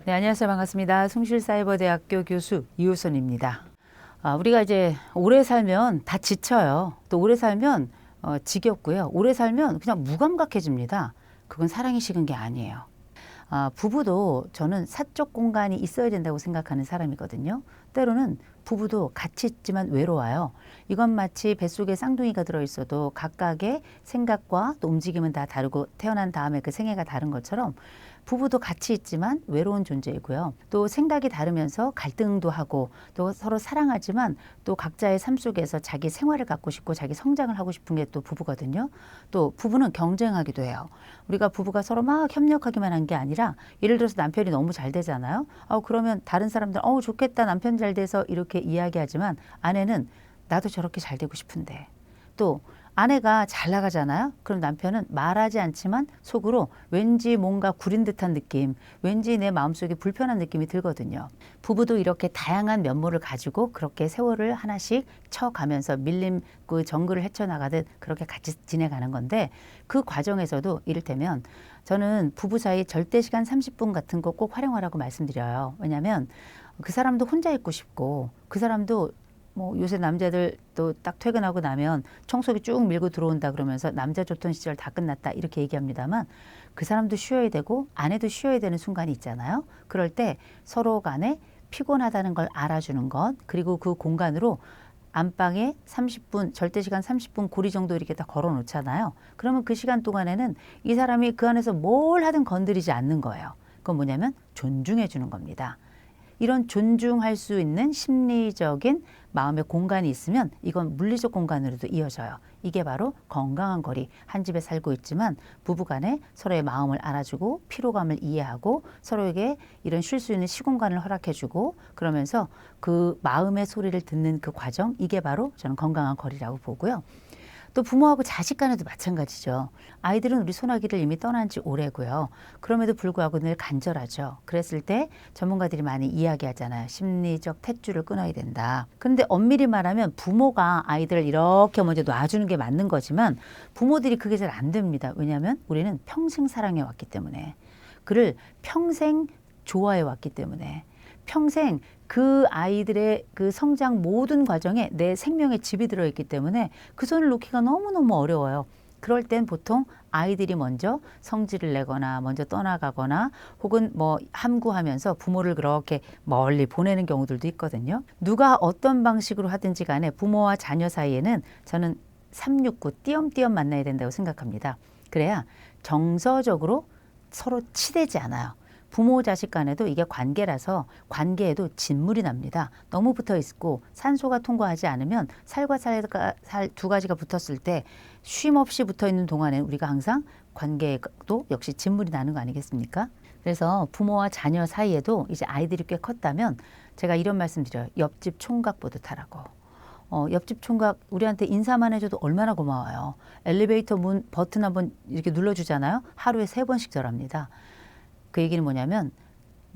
네, 안녕하세요. 반갑습니다. 숭실사이버대학교 교수 이호선입니다. 우리가 이제 오래 살면 다 지쳐요. 또 오래 살면 지겹고요. 오래 살면 그냥 무감각해집니다. 그건 사랑이 식은 게 아니에요. 부부도 저는 사적 공간이 있어야 된다고 생각하는 사람이거든요. 때로는 부부도 같이 있지만 외로워요. 이건 마치 뱃속에 쌍둥이가 들어있어도 각각의 생각과 또 움직임은 다 다르고 태어난 다음에 그 생애가 다른 것처럼 부부도 같이 있지만 외로운 존재이고요. 또 생각이 다르면서 갈등도 하고 또 서로 사랑하지만 또 각자의 삶 속에서 자기 생활을 갖고 싶고 자기 성장을 하고 싶은 게 또 부부거든요. 또 부부는 경쟁하기도 해요. 우리가 부부가 서로 막 협력하기만 한 게 아니라 예를 들어서 남편이 너무 잘 되잖아요. 그러면 다른 사람들은 좋겠다 남편 잘 돼서 이렇게 이야기하지만 아내는 나도 저렇게 잘 되고 싶은데 또 아내가 잘 나가잖아요. 그럼 남편은 말하지 않지만 속으로 왠지 뭔가 구린 듯한 느낌, 왠지 내 마음속에 불편한 느낌이 들거든요. 부부도 이렇게 다양한 면모를 가지고 그렇게 세월을 하나씩 쳐가면서 밀림 그 정글을 헤쳐나가듯 그렇게 같이 지내가는 건데 그 과정에서도 이를테면 저는 부부 사이 절대 시간 30분 같은 거 꼭 활용하라고 말씀드려요. 왜냐하면 그 사람도 혼자 있고 싶고 그 사람도 요새 남자들 또 딱 퇴근하고 나면 청소기 쭉 밀고 들어온다 그러면서 남자 좋던 시절 다 끝났다 이렇게 얘기합니다만 그 사람도 쉬어야 되고 아내도 쉬어야 되는 순간이 있잖아요. 그럴 때 서로 간에 피곤하다는 걸 알아주는 것 그리고 그 공간으로 안방에 30분 절대 시간 30분 고리 정도 이렇게 다 걸어 놓잖아요. 그러면 그 시간 동안에는 이 사람이 그 안에서 뭘 하든 건드리지 않는 거예요. 그건 뭐냐면 존중해 주는 겁니다. 이런 존중할 수 있는 심리적인 마음의 공간이 있으면 이건 물리적 공간으로도 이어져요. 이게 바로 건강한 거리. 한 집에 살고 있지만 부부간에 서로의 마음을 알아주고 피로감을 이해하고 서로에게 이런 쉴 수 있는 시공간을 허락해주고 그러면서 그 마음의 소리를 듣는 그 과정 이게 바로 저는 건강한 거리라고 보고요. 또 부모하고 자식 간에도 마찬가지죠. 아이들은 우리 소나기를 이미 떠난 지 오래고요. 그럼에도 불구하고 늘 간절하죠. 그랬을 때 전문가들이 많이 이야기하잖아요. 심리적 탯줄을 끊어야 된다. 그런데 엄밀히 말하면 부모가 아이들을 이렇게 먼저 놔주는 게 맞는 거지만 부모들이 그게 잘 안 됩니다. 왜냐하면 우리는 평생 사랑해 왔기 때문에 그를 평생 좋아해 왔기 때문에 평생 그 아이들의 그 성장 모든 과정에 내 생명의 즙이 들어있기 때문에 그 손을 놓기가 너무너무 어려워요. 그럴 땐 보통 아이들이 먼저 성질을 내거나 먼저 떠나가거나 혹은 함구하면서 부모를 그렇게 멀리 보내는 경우들도 있거든요. 누가 어떤 방식으로 하든지 간에 부모와 자녀 사이에는 저는 369 띄엄띄엄 만나야 된다고 생각합니다. 그래야 정서적으로 서로 치대지 않아요. 부모 자식 간에도 이게 관계라서 관계에도 진물이 납니다. 너무 붙어 있고 산소가 통과하지 않으면 살과 살 두 가지가 붙었을 때 쉼 없이 붙어 있는 동안에 우리가 항상 관계도 역시 진물이 나는 거 아니겠습니까? 그래서 부모와 자녀 사이에도 이제 아이들이 꽤 컸다면 제가 이런 말씀 드려요. 옆집 총각 보듯 하라고. 옆집 총각 우리한테 인사만 해줘도 얼마나 고마워요. 엘리베이터 문 버튼 한번 이렇게 눌러주잖아요. 하루에 3번씩 절합니다. 그 얘기는 뭐냐면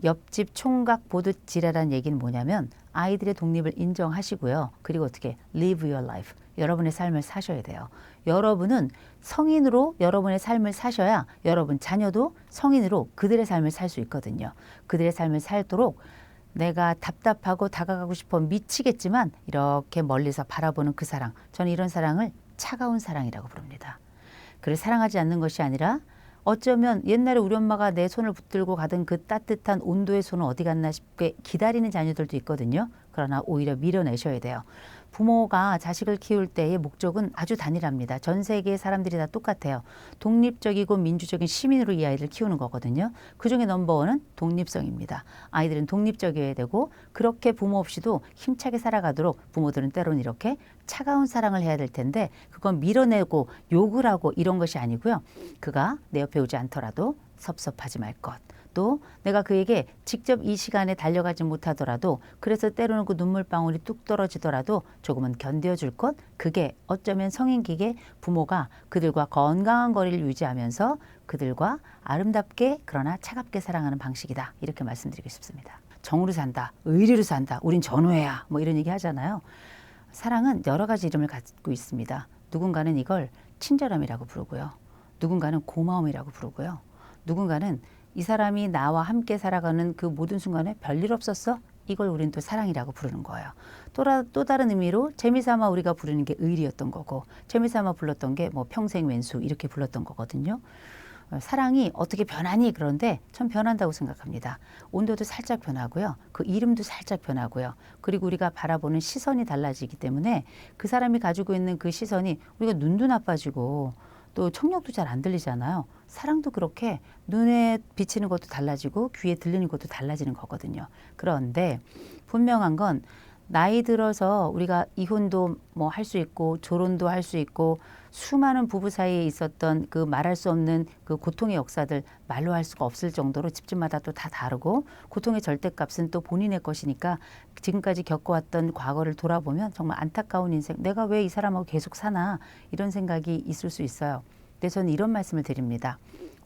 옆집 총각 보듯 지랄한 얘기는 뭐냐면 아이들의 독립을 인정하시고요. 그리고 어떻게 live your life. 여러분의 삶을 사셔야 돼요. 여러분은 성인으로 여러분의 삶을 사셔야 여러분 자녀도 성인으로 그들의 삶을 살 수 있거든요. 그들의 삶을 살도록 내가 답답하고 다가가고 싶어 미치겠지만 이렇게 멀리서 바라보는 그 사랑. 저는 이런 사랑을 차가운 사랑이라고 부릅니다. 그를 사랑하지 않는 것이 아니라 어쩌면 옛날에 우리 엄마가 내 손을 붙들고 가던 그 따뜻한 온도의 손은 어디 갔나 싶게 기다리는 자녀들도 있거든요. 그러나 오히려 밀어내셔야 돼요. 부모가 자식을 키울 때의 목적은 아주 단일합니다. 전 세계의 사람들이 다 똑같아요. 독립적이고 민주적인 시민으로 이 아이를 키우는 거거든요. 그중에 넘버원은 독립성입니다. 아이들은 독립적이어야 되고 그렇게 부모 없이도 힘차게 살아가도록 부모들은 때로는 이렇게 차가운 사랑을 해야 될 텐데 그건 밀어내고 욕을 하고 이런 것이 아니고요. 그가 내 옆에 오지 않더라도 섭섭하지 말 것. 또 내가 그에게 직접 이 시간에 달려가지 못하더라도 그래서 때로는 그 눈물방울이 뚝 떨어지더라도 조금은 견뎌줄 것. 그게 어쩌면 성인기계 부모가 그들과 건강한 거리를 유지하면서 그들과 아름답게 그러나 차갑게 사랑하는 방식이다. 이렇게 말씀드리고 싶습니다. 정으로 산다. 의리로 산다. 우린 전우회야. 이런 얘기 하잖아요. 사랑은 여러 가지 이름을 갖고 있습니다. 누군가는 이걸 친절함이라고 부르고요. 누군가는 고마움이라고 부르고요. 누군가는 이 사람이 나와 함께 살아가는 그 모든 순간에 별일 없었어? 이걸 우리는 또 사랑이라고 부르는 거예요. 또 다른 의미로 재미삼아 우리가 부르는 게 의리였던 거고, 재미삼아 불렀던 게 뭐 평생 왼수 이렇게 불렀던 거거든요. 사랑이 어떻게 변하니? 그런데 전 변한다고 생각합니다. 온도도 살짝 변하고요. 그 이름도 살짝 변하고요. 그리고 우리가 바라보는 시선이 달라지기 때문에 그 사람이 가지고 있는 그 시선이 우리가 눈도 나빠지고 또 청력도 잘 안 들리잖아요. 사랑도 그렇게 눈에 비치는 것도 달라지고 귀에 들리는 것도 달라지는 거거든요. 그런데 분명한 건 나이 들어서 우리가 이혼도 뭐 할 수 있고 조론도 할 수 있고 수많은 부부 사이에 있었던 그 말할 수 없는 그 고통의 역사들 말로 할 수가 없을 정도로 집집마다 또 다 다르고 고통의 절대값은 또 본인의 것이니까 지금까지 겪어왔던 과거를 돌아보면 정말 안타까운 인생, 내가 왜 이 사람하고 계속 사나 이런 생각이 있을 수 있어요. 그래서 저는 이런 말씀을 드립니다.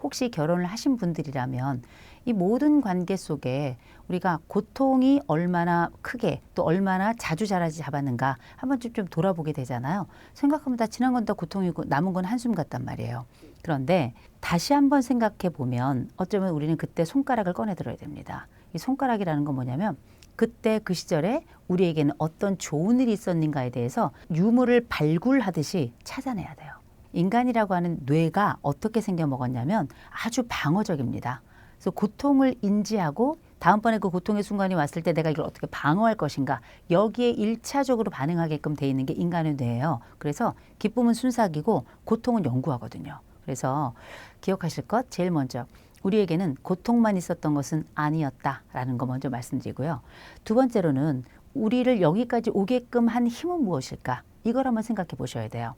혹시 결혼을 하신 분들이라면 이 모든 관계 속에 우리가 고통이 얼마나 크게 또 얼마나 자주 잡았는가 한 번쯤 좀 돌아보게 되잖아요. 생각하면 다 지난 건 다 고통이고 남은 건 한숨 같단 말이에요. 그런데 다시 한번 생각해 보면 어쩌면 우리는 그때 손가락을 꺼내 들어야 됩니다. 이 손가락이라는 건 뭐냐면 그때 그 시절에 우리에게는 어떤 좋은 일이 있었는가에 대해서 유물을 발굴하듯이 찾아내야 돼요. 인간이라고 하는 뇌가 어떻게 생겨 먹었냐면 아주 방어적입니다. 그래서 고통을 인지하고 다음번에 그 고통의 순간이 왔을 때 내가 이걸 어떻게 방어할 것인가 여기에 일차적으로 반응하게끔 돼 있는 게 인간의 뇌예요. 그래서 기쁨은 순삭이고 고통은 연구하거든요. 그래서 기억하실 것 제일 먼저 우리에게는 고통만 있었던 것은 아니었다라는 거 먼저 말씀드리고요. 두 번째로는 우리를 여기까지 오게끔 한 힘은 무엇일까? 이걸 한번 생각해 보셔야 돼요.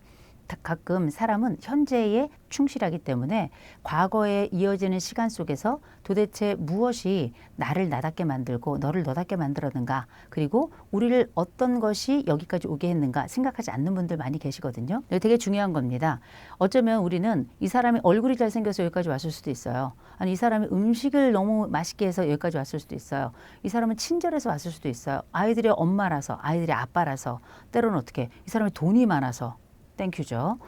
가끔 사람은 현재에 충실하기 때문에 과거에 이어지는 시간 속에서 도대체 무엇이 나를 나답게 만들고 너를 너답게 만들었는가 그리고 우리를 어떤 것이 여기까지 오게 했는가 생각하지 않는 분들 많이 계시거든요. 되게 중요한 겁니다. 어쩌면 우리는 이 사람이 얼굴이 잘생겨서 여기까지 왔을 수도 있어요. 아니 이 사람이 음식을 너무 맛있게 해서 여기까지 왔을 수도 있어요. 이 사람은 친절해서 왔을 수도 있어요. 아이들의 엄마라서 아이들의 아빠라서 때로는 어떻게 이 사람이 돈이 많아서 땡큐죠.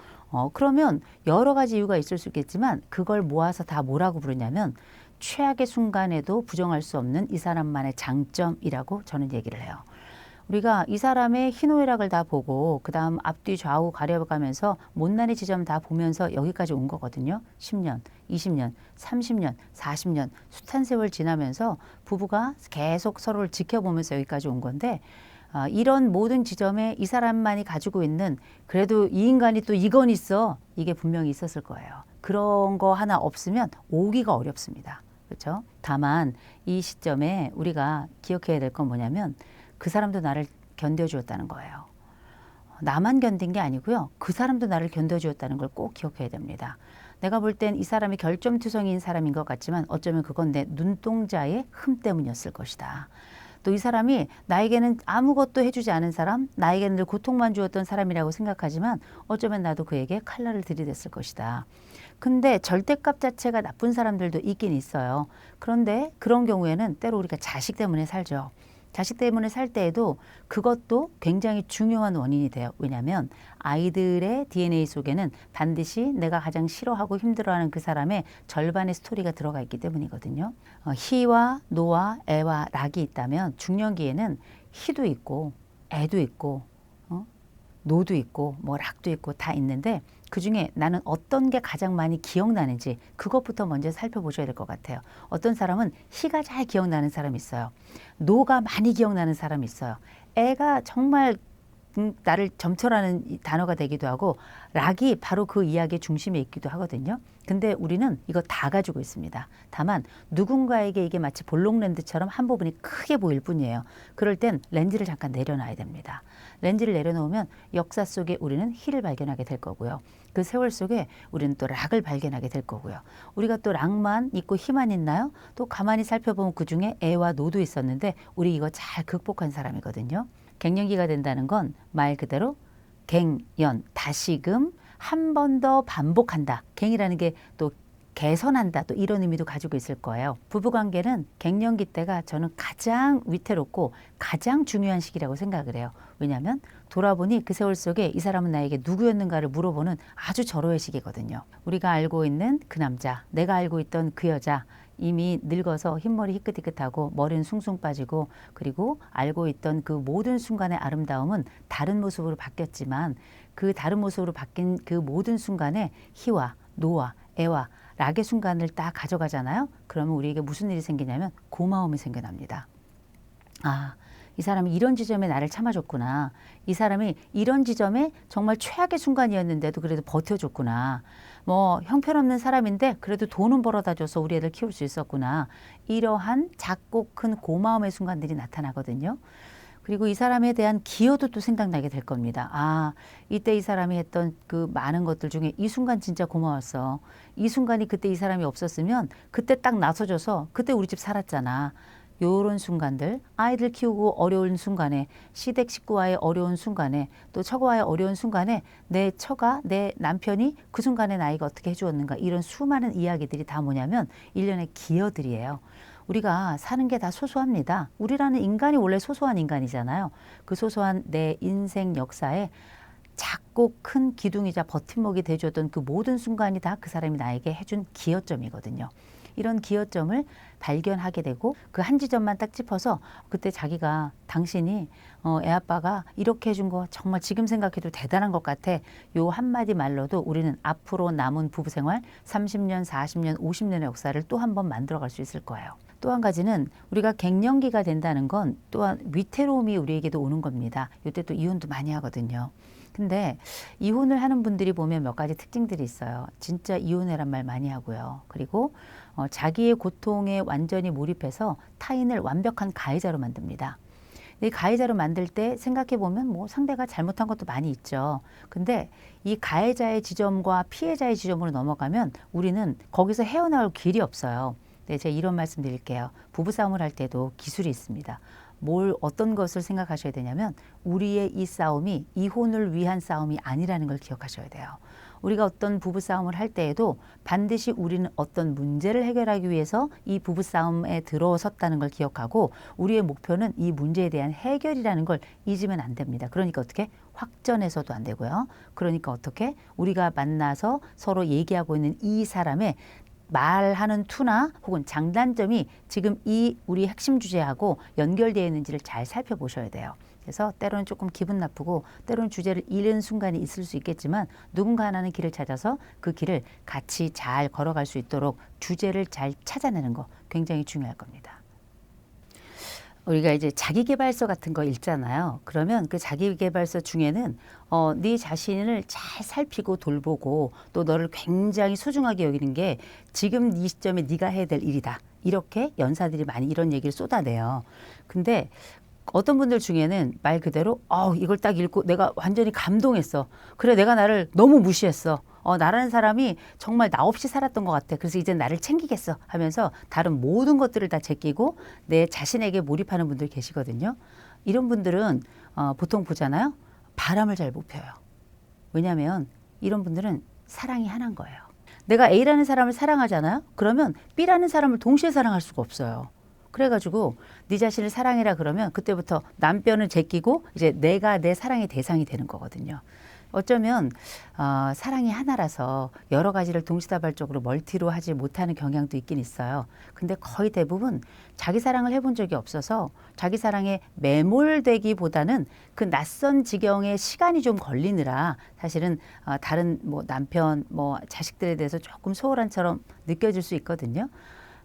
그러면 여러 가지 이유가 있을 수 있겠지만 그걸 모아서 다 뭐라고 부르냐면 최악의 순간에도 부정할 수 없는 이 사람만의 장점이라고 저는 얘기를 해요. 우리가 이 사람의 희노애락을 다 보고 그 다음 앞뒤 좌우 가려가면서 못난이 지점 다 보면서 여기까지 온 거거든요. 10년, 20년, 30년, 40년 숱한 세월 지나면서 부부가 계속 서로를 지켜보면서 여기까지 온 건데 이런 모든 지점에 이 사람만이 가지고 있는 그래도 이 인간이 또 이건 있어 이게 분명히 있었을 거예요. 그런 거 하나 없으면 오기가 어렵습니다. 그렇죠? 다만 이 시점에 우리가 기억해야 될 건 뭐냐면 그 사람도 나를 견뎌주었다는 거예요. 나만 견딘 게 아니고요. 그 사람도 나를 견뎌주었다는 걸 꼭 기억해야 됩니다. 내가 볼 땐 이 사람이 결점투성이인 사람인 것 같지만 어쩌면 그건 내 눈동자의 흠 때문이었을 것이다. 또 이 사람이 나에게는 아무것도 해주지 않은 사람, 나에게는 늘 고통만 주었던 사람이라고 생각하지만 어쩌면 나도 그에게 칼날을 들이댔을 것이다. 근데 절대값 자체가 나쁜 사람들도 있긴 있어요. 그런데 그런 경우에는 때로 우리가 자식 때문에 살죠. 자식 때문에 살 때에도 그것도 굉장히 중요한 원인이 돼요. 왜냐하면 아이들의 DNA 속에는 반드시 내가 가장 싫어하고 힘들어하는 그 사람의 절반의 스토리가 들어가 있기 때문이거든요. 희와 노와 애와 락이 있다면 중년기에는 희도 있고 애도 있고 노도 있고 뭐 락도 있고 다 있는데 그중에 나는 어떤 게 가장 많이 기억나는지 그것부터 먼저 살펴보셔야 될 것 같아요. 어떤 사람은 희가 잘 기억나는 사람이 있어요. 노가 많이 기억나는 사람이 있어요. 애가 정말 나를 점철하는 단어가 되기도 하고 락이 바로 그 이야기의 중심에 있기도 하거든요. 근데 우리는 이거 다 가지고 있습니다. 다만 누군가에게 이게 마치 볼록렌즈처럼 한 부분이 크게 보일 뿐이에요. 그럴 땐 렌즈를 잠깐 내려놔야 됩니다. 렌즈를 내려놓으면 역사 속에 우리는 희를 발견하게 될 거고요. 그 세월 속에 우리는 또 락을 발견하게 될 거고요. 우리가 또 락만 있고 희만 있나요? 또 가만히 살펴보면 그중에 애와 노도 있었는데 우리 이거 잘 극복한 사람이거든요. 갱년기가 된다는 건 말 그대로 갱연, 다시금 한 번 더 반복한다. 갱이라는 게 또 개선한다. 또 이런 의미도 가지고 있을 거예요. 부부관계는 갱년기 때가 저는 가장 위태롭고 가장 중요한 시기라고 생각을 해요. 왜냐하면 돌아보니 그 세월 속에 이 사람은 나에게 누구였는가를 물어보는 아주 절호의 시기거든요. 우리가 알고 있는 그 남자, 내가 알고 있던 그 여자, 이미 늙어서 흰머리 희끗희끗하고 머리는 숭숭 빠지고 그리고 알고 있던 그 모든 순간의 아름다움은 다른 모습으로 바뀌었지만 그 다른 모습으로 바뀐 그 모든 순간에 희와 노와 애와 락의 순간을 딱 가져가잖아요. 그러면 우리에게 무슨 일이 생기냐면 고마움이 생겨납니다. 아, 이 사람이 이런 지점에 나를 참아줬구나. 이 사람이 이런 지점에 정말 최악의 순간이었는데도 그래도 버텨줬구나. 뭐 형편없는 사람인데 그래도 돈은 벌어다 줘서 우리 애들 키울 수 있었구나. 이러한 작고 큰 고마움의 순간들이 나타나거든요. 그리고 이 사람에 대한 기여도 또 생각나게 될 겁니다. 아, 이때 이 사람이 했던 그 많은 것들 중에 이 순간 진짜 고마웠어. 이 순간이 그때 이 사람이 없었으면 그때 딱 나서줘서 그때 우리 집 살았잖아. 요런 순간들, 아이들 키우고 어려운 순간에, 시댁 식구와의 어려운 순간에, 또 처가와의 어려운 순간에 내 처가, 내 남편이 그 순간에 나이가 어떻게 해주었는가, 이런 수많은 이야기들이 다 뭐냐면 일련의 기여들이에요. 우리가 사는 게 다 소소합니다. 우리라는 인간이 원래 소소한 인간이잖아요. 그 소소한 내 인생 역사에 작고 큰 기둥이자 버팀목이 돼줬던 그 모든 순간이 다 그 사람이 나에게 해준 기여점이거든요. 이런 기여점을 발견하게 되고 그 한 지점만 딱 짚어서 그때 자기가 당신이 애 아빠가 이렇게 해준 거 정말 지금 생각해도 대단한 것 같아. 요 한마디 말로도 우리는 앞으로 남은 부부 생활 30년, 40년, 50년의 역사를 또 한 번 만들어갈 수 있을 거예요. 또 한 가지는 우리가 갱년기가 된다는 건 또한 위태로움이 우리에게도 오는 겁니다. 이때 또 이혼도 많이 하거든요. 근데 이혼을 하는 분들이 보면 몇 가지 특징들이 있어요. 진짜 이혼해란 말 많이 하고요. 그리고 자기의 고통에 완전히 몰입해서 타인을 완벽한 가해자로 만듭니다. 이 가해자로 만들 때 생각해 보면 뭐 상대가 잘못한 것도 많이 있죠. 근데 이 가해자의 지점과 피해자의 지점으로 넘어가면 우리는 거기서 헤어나올 길이 없어요. 네, 제가 이런 말씀 드릴게요. 부부싸움을 할 때도 기술이 있습니다. 어떤 것을 생각하셔야 되냐면 우리의 이 싸움이 이혼을 위한 싸움이 아니라는 걸 기억하셔야 돼요. 우리가 어떤 부부싸움을 할 때에도 반드시 우리는 어떤 문제를 해결하기 위해서 이 부부싸움에 들어섰다는 걸 기억하고 우리의 목표는 이 문제에 대한 해결이라는 걸 잊으면 안 됩니다. 그러니까 어떻게? 확전해서도 안 되고요. 그러니까 어떻게? 우리가 만나서 서로 얘기하고 있는 이 사람의 말하는 투나 혹은 장단점이 지금 이 우리 핵심 주제하고 연결되어 있는지를 잘 살펴보셔야 돼요. 그래서 때로는 조금 기분 나쁘고 때로는 주제를 잃은 순간이 있을 수 있겠지만 누군가 하나는 길을 찾아서 그 길을 같이 잘 걸어갈 수 있도록 주제를 잘 찾아내는 거 굉장히 중요할 겁니다. 우리가 이제 자기계발서 같은 거 읽잖아요. 그러면 그 자기계발서 중에는 네 자신을 잘 살피고 돌보고 또 너를 굉장히 소중하게 여기는 게 지금 이 시점에 네가 해야 될 일이다. 이렇게 연사들이 많이 이런 얘기를 쏟아내요. 근데 어떤 분들 중에는 말 그대로 이걸 딱 읽고 내가 완전히 감동했어. 그래, 내가 나를 너무 무시했어. 나라는 사람이 정말 나 없이 살았던 것 같아. 그래서 이제 나를 챙기겠어 하면서 다른 모든 것들을 다 제끼고 내 자신에게 몰입하는 분들 계시거든요. 이런 분들은 보통 보잖아요. 바람을 잘 못 펴요. 왜냐하면 이런 분들은 사랑이 하나인 거예요. 내가 A라는 사람을 사랑하잖아요. 그러면 B라는 사람을 동시에 사랑할 수가 없어요. 그래가지고 네 자신을 사랑해라 그러면 그때부터 남편을 제끼고 이제 내가 내 사랑의 대상이 되는 거거든요. 어쩌면 사랑이 하나라서 여러 가지를 동시다발적으로 멀티로 하지 못하는 경향도 있긴 있어요. 근데 거의 대부분 자기 사랑을 해본 적이 없어서 자기 사랑에 매몰되기보다는 그 낯선 지경에 시간이 좀 걸리느라 사실은 다른 뭐 남편, 뭐 자식들에 대해서 조금 소홀한처럼 느껴질 수 있거든요.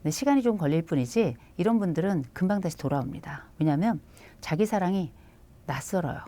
근데 시간이 좀 걸릴 뿐이지 이런 분들은 금방 다시 돌아옵니다. 왜냐하면 자기 사랑이 낯설어요.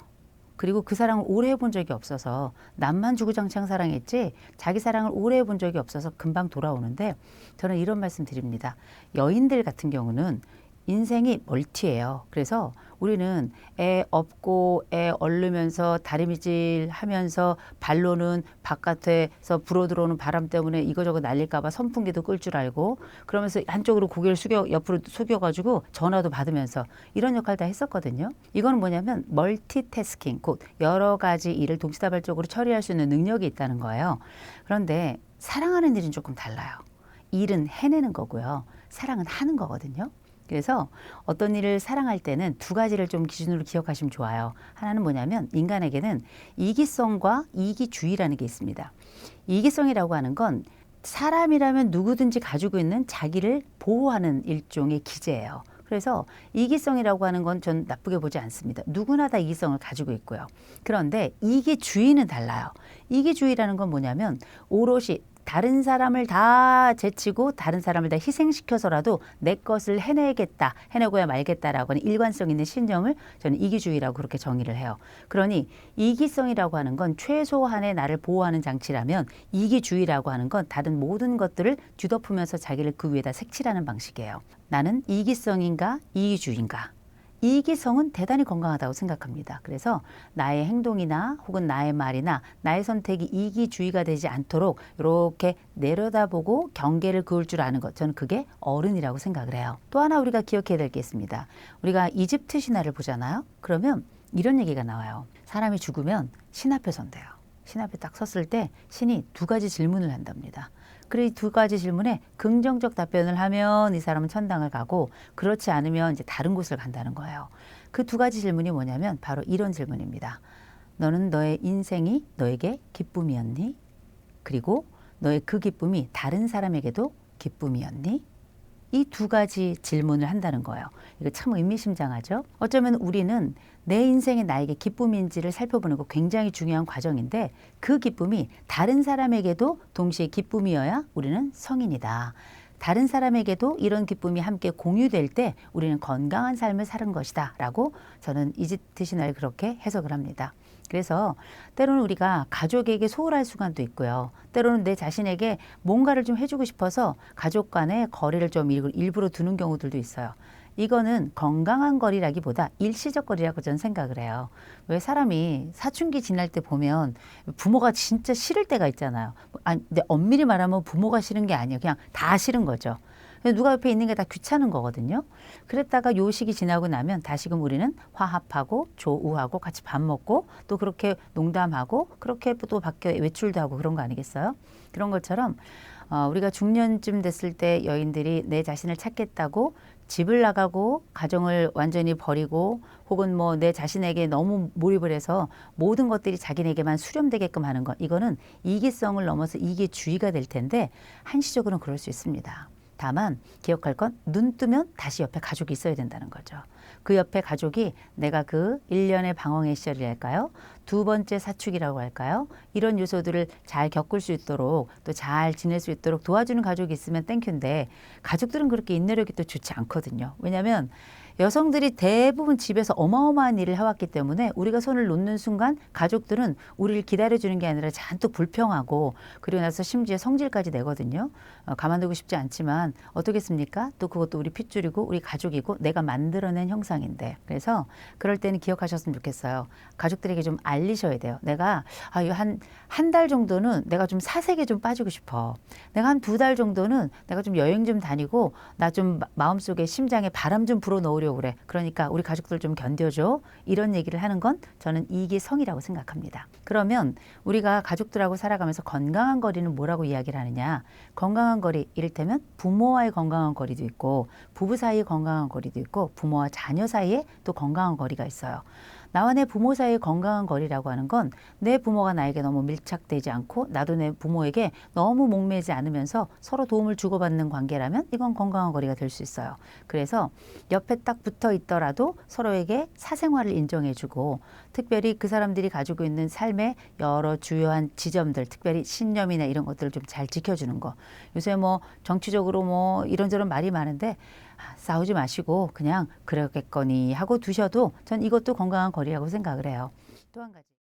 그리고 그 사랑을 오래 해본 적이 없어서 남만 주구장창 사랑했지 자기 사랑을 오래 해본 적이 없어서 금방 돌아오는데 저는 이런 말씀 드립니다. 여인들 같은 경우는 인생이 멀티예요. 그래서 우리는 애 업고 애 얼르면서 다리미질 하면서 발로는 바깥에서 불어들어오는 바람 때문에 이거저거 날릴까 봐 선풍기도 끌 줄 알고 그러면서 한쪽으로 고개를 옆으로 숙여가지고 전화도 받으면서 이런 역할 다 했었거든요. 이거는 뭐냐면 멀티태스킹, 곧 여러 가지 일을 동시다발적으로 처리할 수 있는 능력이 있다는 거예요. 그런데 사랑하는 일은 조금 달라요. 일은 해내는 거고요. 사랑은 하는 거거든요. 그래서 어떤 일을 사랑할 때는 두 가지를 좀 기준으로 기억하시면 좋아요. 하나는 뭐냐면 인간에게는 이기성과 이기주의라는 게 있습니다. 이기성이라고 하는 건 사람이라면 누구든지 가지고 있는 자기를 보호하는 일종의 기제예요. 그래서 이기성이라고 하는 건 전 나쁘게 보지 않습니다. 누구나 다 이기성을 가지고 있고요. 그런데 이기주의는 달라요. 이기주의라는 건 뭐냐면 오롯이 다른 사람을 다 제치고 다른 사람을 다 희생시켜서라도 내 것을 해내겠다, 해내고야 말겠다라고 하는 일관성 있는 신념을 저는 이기주의라고 그렇게 정의를 해요. 그러니 이기성이라고 하는 건 최소한의 나를 보호하는 장치라면 이기주의라고 하는 건 다른 모든 것들을 뒤덮으면서 자기를 그 위에다 색칠하는 방식이에요. 나는 이기성인가 이기주의인가? 이기성은 대단히 건강하다고 생각합니다. 그래서 나의 행동이나 혹은 나의 말이나 나의 선택이 이기주의가 되지 않도록 이렇게 내려다보고 경계를 그을 줄 아는 것, 저는 그게 어른이라고 생각을 해요. 또 하나 우리가 기억해야 될 게 있습니다. 우리가 이집트 신화를 보잖아요. 그러면 이런 얘기가 나와요. 사람이 죽으면 신 앞에 선대요. 신 앞에 딱 섰을 때 신이 두 가지 질문을 한답니다. 그리고 이 두 가지 질문에 긍정적 답변을 하면 이 사람은 천당을 가고 그렇지 않으면 이제 다른 곳을 간다는 거예요. 그 두 가지 질문이 뭐냐면 바로 이런 질문입니다. 너는 너의 인생이 너에게 기쁨이었니? 그리고 너의 그 기쁨이 다른 사람에게도 기쁨이었니? 이 두 가지 질문을 한다는 거예요. 이거 참 의미심장하죠? 어쩌면 우리는 내 인생이 나에게 기쁨인지를 살펴보는 거 굉장히 중요한 과정인데 그 기쁨이 다른 사람에게도 동시에 기쁨이어야 우리는 성인이다. 다른 사람에게도 이런 기쁨이 함께 공유될 때 우리는 건강한 삶을 사는 것이다 라고 저는 이집트 신화를 그렇게 해석을 합니다. 그래서 때로는 우리가 가족에게 소홀할 순간도 있고요. 때로는 내 자신에게 뭔가를 좀 해주고 싶어서 가족 간의 거리를 좀 일부러 두는 경우들도 있어요. 이거는 건강한 거리라기보다 일시적 거리라고 저는 생각을 해요. 왜 사람이 사춘기 지날 때 보면 부모가 진짜 싫을 때가 있잖아요. 근데 엄밀히 말하면 부모가 싫은 게 아니에요. 그냥 다 싫은 거죠. 누가 옆에 있는 게 다 귀찮은 거거든요. 그랬다가 요 시기 지나고 나면 다시금 우리는 화합하고 조우하고 같이 밥 먹고 또 그렇게 농담하고 그렇게 또 밖에 외출도 하고 그런 거 아니겠어요? 그런 것처럼 우리가 중년쯤 됐을 때 여인들이 내 자신을 찾겠다고 집을 나가고 가정을 완전히 버리고 혹은 뭐 내 자신에게 너무 몰입을 해서 모든 것들이 자기에게만 수렴되게끔 하는 것, 이거는 이기성을 넘어서 이기주의가 될 텐데 한시적으로는 그럴 수 있습니다. 다만 기억할 건 눈 뜨면 다시 옆에 가족이 있어야 된다는 거죠. 그 옆에 가족이 내가 그 1년의 방황의 시절이랄까요? 두 번째 사춘기라고 할까요? 이런 요소들을 잘 겪을 수 있도록 또 잘 지낼 수 있도록 도와주는 가족이 있으면 땡큐인데 가족들은 그렇게 인내력이 또 좋지 않거든요. 왜냐하면 여성들이 대부분 집에서 어마어마한 일을 해왔기 때문에 우리가 손을 놓는 순간 가족들은 우리를 기다려주는 게 아니라 잔뜩 불평하고 그리고 나서 심지어 성질까지 내거든요. 가만두고 싶지 않지만 어떻겠습니까? 또 그것도 우리 핏줄이고 우리 가족이고 내가 만들어낸 형상인데 그래서 그럴 때는 기억하셨으면 좋겠어요. 가족들에게 좀 알리셔야 돼요. 내가 한 달 정도는 내가 좀 사색에 좀 빠지고 싶어. 내가 한 2달 정도는 내가 좀 여행 좀 다니고 나 좀 마음속에 심장에 바람 좀 불어넣으려고 그래. 그러니까 우리 가족들 좀 견뎌줘. 이런 얘기를 하는 건 저는 이기성이라고 생각합니다. 그러면 우리가 가족들하고 살아가면서 건강한 거리는 뭐라고 이야기를 하느냐. 건강한 거리, 이를테면 부모와의 건강한 거리도 있고 부부 사이의 건강한 거리도 있고 부모와 자녀 사이에 또 건강한 거리가 있어요. 나와 내 부모 사이의 건강한 거리라고 하는 건 내 부모가 나에게 너무 밀착되지 않고 나도 내 부모에게 너무 목매지 않으면서 서로 도움을 주고받는 관계라면 이건 건강한 거리가 될 수 있어요. 그래서 옆에 딱 붙어 있더라도 서로에게 사생활을 인정해주고 특별히 그 사람들이 가지고 있는 삶의 여러 주요한 지점들, 특별히 신념이나 이런 것들을 좀 잘 지켜주는 거. 요새 뭐 정치적으로 뭐 이런저런 말이 많은데 싸우지 마시고 그냥 그러겠거니 하고 두셔도 전 이것도 건강한 거리라고 생각을 해요. 또 한 가지.